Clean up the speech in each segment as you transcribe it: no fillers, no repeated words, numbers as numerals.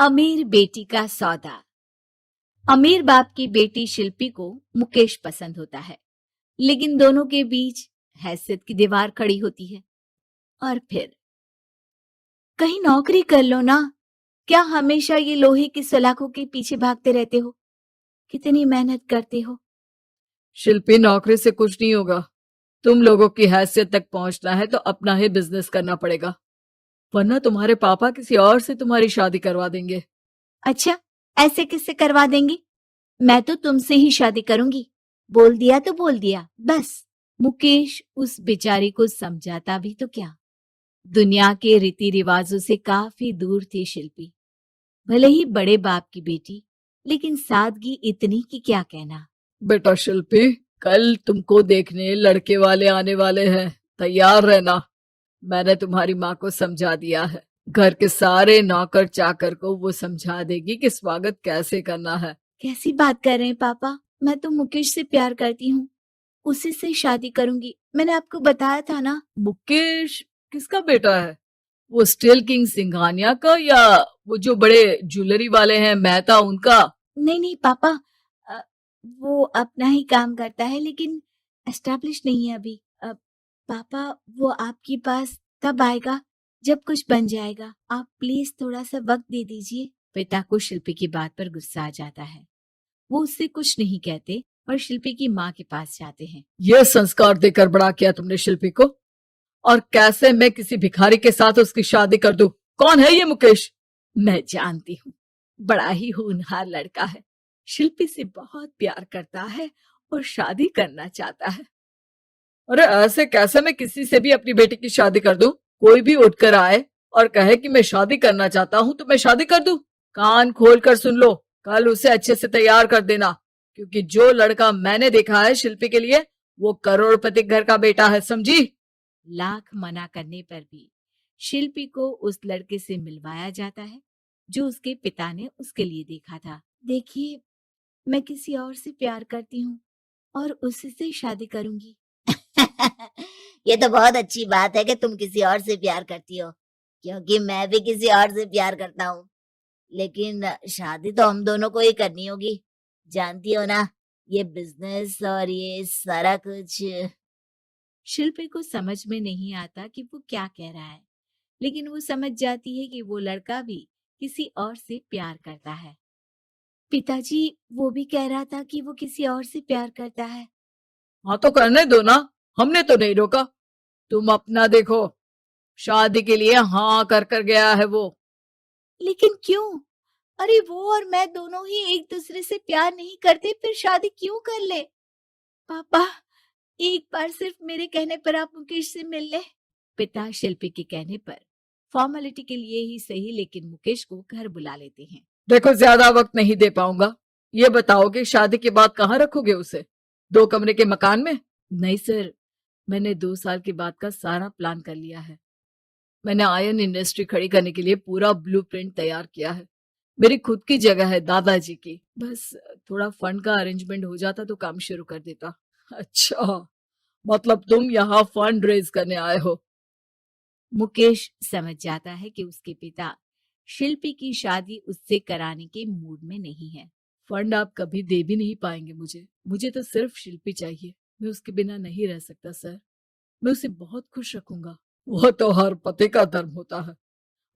अमीर बेटी का सौदा। अमीर बाप की बेटी शिल्पी को मुकेश पसंद होता है, लेकिन दोनों के बीच हैसियत की दीवार खड़ी होती है। और फिर कहीं नौकरी कर लो ना, क्या हमेशा ये लोहे की सलाखों के पीछे भागते रहते हो? कितनी मेहनत करते हो। शिल्पी, नौकरी से कुछ नहीं होगा। तुम लोगों की हैसियत तक पहुंचना है तो अपना ही बिजनेस करना पड़ेगा, वरना तुम्हारे पापा किसी और से तुम्हारी शादी करवा देंगे। अच्छा, ऐसे किससे करवा देंगे? मैं तो तुमसे ही शादी करूंगी। बोल दिया तो बोल दिया, बस। मुकेश उस बेचारी को समझाता भी तो क्या। दुनिया के रीति रिवाजों से काफी दूर थी शिल्पी। भले ही बड़े बाप की बेटी, लेकिन सादगी इतनी कि क्या कहना। बेटा शिल्पी, कल तुमको देखने लड़के वाले आने वाले हैं, तैयार रहना। मैंने तुम्हारी माँ को समझा दिया है। घर के सारे नौकर चाकर को वो समझा देगी कि स्वागत कैसे करना है। कैसी बात कर रहे हैं पापा? मैं तो मुकेश से प्यार करती हूँ, उसी से शादी करूंगी। मैंने आपको बताया था ना। मुकेश किसका बेटा है? वो स्टील किंग सिंघानिया का, या वो जो बड़े ज्वेलरी वाले हैं मेहता, उनका? नहीं नहीं पापा, वो अपना ही काम करता है, लेकिन एस्टेब्लिश नहीं है अभी। पापा, वो आपके पास तब आएगा जब कुछ बन जाएगा। आप प्लीज थोड़ा सा वक्त दे दीजिए। पिता को शिल्पी की बात पर गुस्सा आ जाता है। वो उससे कुछ नहीं कहते और शिल्पी की माँ के पास जाते हैं। ये संस्कार देकर बड़ा किया तुमने शिल्पी को, और कैसे मैं किसी भिखारी के साथ उसकी शादी कर दूं? कौन है ये मुकेश? मैं जानती हूँ, बड़ा ही होनहार लड़का है। शिल्पी से बहुत प्यार करता है और शादी करना चाहता है। अरे ऐसे कैसे मैं किसी से भी अपनी बेटी की शादी कर दूं? कोई भी उठकर आए और कहे कि मैं शादी करना चाहता हूं तो मैं शादी कर दूं? कान खोल कर सुन लो, कल उसे अच्छे से तैयार कर देना, क्योंकि जो लड़का मैंने देखा है शिल्पी के लिए, वो करोड़पति घर का बेटा है, समझी? लाख मना करने पर भी शिल्पी को उस लड़के से मिलवाया जाता है जो उसके पिता ने उसके लिए देखा था। देखिए, मैं किसी और से प्यार करती हूँ और उसी से शादी करूंगी। ये तो बहुत अच्छी बात है कि तुम किसी और से प्यार करती हो, क्योंकि मैं भी किसी और से प्यार करता हूँ। लेकिन शादी तो हम दोनों को ही करनी होगी, जानती हो ना, ये बिजनेस और ये सारा कुछ। शिल्पी को समझ में नहीं आता कि वो क्या कह रहा है, लेकिन वो समझ जाती है कि वो लड़का भी किसी और से प्यार करता है। पिताजी, वो भी कह रहा था कि वो किसी और से प्यार करता है। हाँ तो करने दो ना, हमने तो नहीं रोका। तुम अपना देखो, शादी के लिए हाँ कर गया है वो। लेकिन क्यों? अरे वो और मैं दोनों ही एक दूसरे से प्यार नहीं करते, फिर शादी क्यों कर ले? पापा, एक बार सिर्फ मेरे कहने पर आप मुकेश से मिल ले। पिता शिल्पी के कहने पर फॉर्मेलिटी के लिए ही सही, लेकिन मुकेश को घर बुला लेते हैं। देखो, ज्यादा वक्त नहीं दे पाऊंगा। ये बताओ कि शादी के बाद कहाँ रखोगे उसे? 2 कमरे के मकान में? नहीं सर, मैंने 2 साल के बाद का सारा प्लान कर लिया है। मैंने आयरन इंडस्ट्री खड़ी करने के लिए पूरा ब्लूप्रिंट तैयार किया है। मेरी खुद की जगह है दादाजी की। बस थोड़ा फंड का अरेंजमेंट हो जाता तो काम शुरू कर देता। अच्छा, मतलब तुम यहाँ फंड रेज करने आए हो? मुकेश समझ जाता है कि उसके पिता शिल्पी की शादी उससे कराने के मूड में नहीं है। फंड आप कभी दे भी नहीं पाएंगे मुझे। मुझे तो सिर्फ शिल्पी चाहिए। मैं उसके बिना नहीं रह सकता सर। मैं उसे बहुत खुश रखूंगा। वो तो हर पति का धर्म होता है।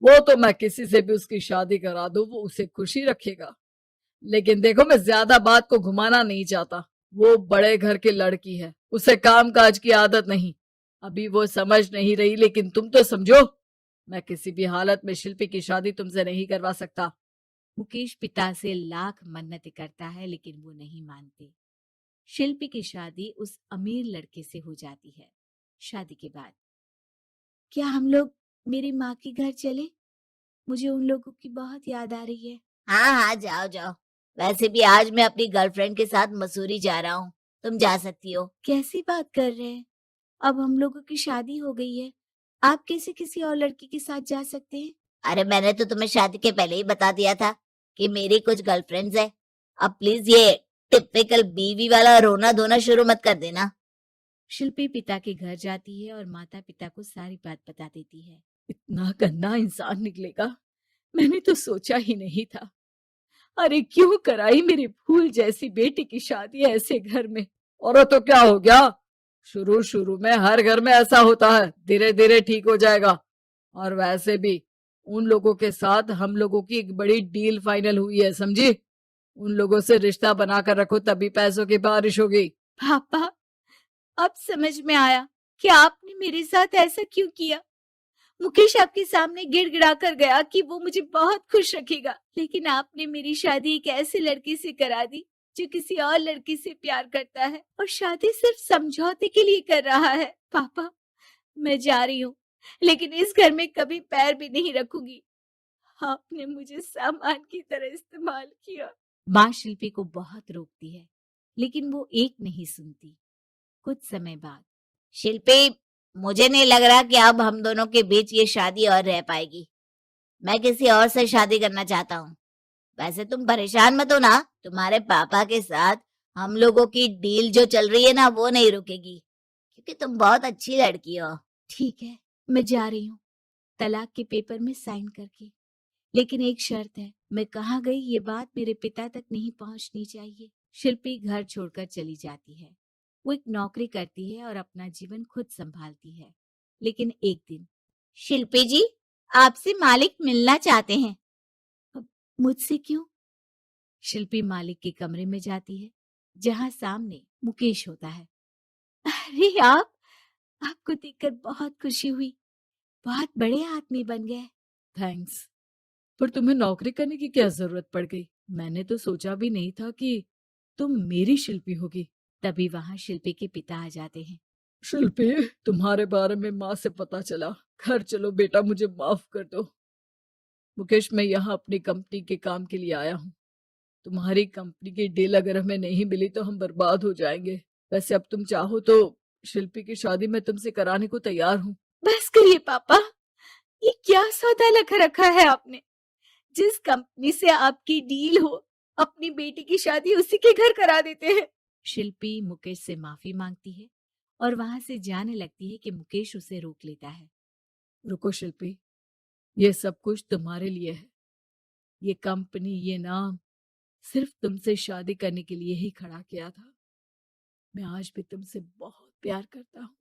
वो तो मैं किसी से भी उसकी शादी करा दूं, वो उसे खुशी रखेगा। लेकिन देखो, मैं ज्यादा बात को घुमाना नहीं चाहता। वो बड़े घर की लड़की है, उसे काम काज की आदत नहीं। अभी वो समझ नहीं रही, लेकिन तुम तो समझो। मैं किसी भी हालत में शिल्पी की शादी तुमसे नहीं करवा सकता। मुकेश पिता से लाख मन्नतें करता है, लेकिन वो नहीं मानते। शिल्पी की शादी उस अमीर लड़के से हो जाती है। शादी के बाद क्या हम लोग मेरी माँ के घर चले? मुझे उन लोगों की बहुत याद आ रही है। हाँ हाँ, जाओ जाओ। वैसे भी आज मैं अपनी गर्लफ्रेंड के साथ मसूरी जा रहा हूँ, तुम जा सकती हो। कैसी बात कर रहे हैं? अब हम लोगों की शादी हो गई है, आप कैसे किसी और लड़की के साथ जा सकते हैं? अरे मैंने तो तुम्हें शादी के पहले ही बता दिया था कि मेरी कुछ गर्लफ्रेंड्स है। अब प्लीज ये टिपिकल बीवी वाला रोना धोना शुरू मत कर देना। शिल्पी पिता के घर जाती है और माता पिता को सारी बात बता देती है। इतना गंदा इंसान निकलेगा, मैंने तो सोचा ही नहीं था। अरे क्यों कराई मेरी फूल जैसी बेटी की शादी ऐसे घर में। और तो क्या हो गया, शुरू शुरू में हर घर में ऐसा होता है, धीरे धीरे ठीक हो जाएगा। और वैसे भी उन लोगों के साथ हम लोगों की एक बड़ी डील फाइनल हुई है, समझी। उन लोगों से रिश्ता बनाकर रखो, तभी पैसों की बारिश होगी। पापा, अब समझ में आया कि आपने मेरे साथ ऐसा क्यों किया। मुकेश आपके सामने गिड़गिड़ा कर गया कि वो मुझे बहुत खुश रखेगा, लेकिन आपने मेरी शादी एक ऐसे लड़के से करा दी जो किसी और लड़की से प्यार करता है और शादी सिर्फ समझौते के लिए कर रहा है। पापा, मैं जा रही हूँ, लेकिन इस घर में कभी पैर भी नहीं रखूंगी। आपने मुझे सामान की तरह इस्तेमाल किया। माँ शिल्पी को बहुत रोकती है, लेकिन वो एक नहीं सुनती। कुछ समय बाद, शिल्पी, मुझे नहीं लग रहा कि अब हम दोनों के बीच ये शादी और रह पाएगी। मैं किसी और से शादी करना चाहता हूँ। वैसे तुम परेशान मत हो ना, तुम्हारे पापा के साथ हम लोगों की डील जो चल रही है ना, वो नहीं रुकेगी, क्योंकि तुम बहुत अच्छी लड़की हो। ठीक है, मैं जा रही हूँ, तलाक के पेपर में साइन करके। लेकिन एक शर्त है, मैं कहाँ गई ये बात मेरे पिता तक नहीं पहुंचनी चाहिए। शिल्पी घर छोड़कर चली जाती है। वो एक नौकरी करती है और अपना जीवन खुद संभालती है। लेकिन एक दिन, शिल्पी जी, आपसे मालिक मिलना चाहते हैं। अब मुझसे क्यों? शिल्पी मालिक के कमरे में जाती है, जहां सामने मुकेश होता है। अरे आप, आपको देखकर बहुत खुशी हुई, बहुत बड़े आदमी बन गए। थैंक्स, पर तुम्हें नौकरी करने की क्या जरूरत पड़ गई। मैंने तो सोचा भी नहीं था कि तुम मेरी शिल्पी होगी। तभी वहां शिल्पी के पिता आ जाते हैं। शिल्पी, तुम्हारे बारे में माँ से पता चला। घर चलो बेटा, मुझे माफ कर दो। मुकेश, मैं यहाँ अपनी कंपनी के काम के लिए आया हूँ। तुम्हारी कंपनी की डील अगर हमें नहीं मिली तो हम बर्बाद हो जाएंगे। वैसे अब तुम चाहो तो शिल्पी की शादी मैं तुमसे कराने को तैयार हूँ। बस करिए पापा, ये क्या सौदा लगा रखा है आपने। जिस कंपनी से आपकी डील हो, अपनी बेटी की शादी उसी के घर करा देते हैं। शिल्पी मुकेश से माफी मांगती है और वहां से जाने लगती है कि मुकेश उसे रोक लेता है। रुको शिल्पी, ये सब कुछ तुम्हारे लिए है। ये कंपनी, ये नाम सिर्फ तुमसे शादी करने के लिए ही खड़ा किया था। मैं आज भी तुमसे बहुत प्यार करता हूँ।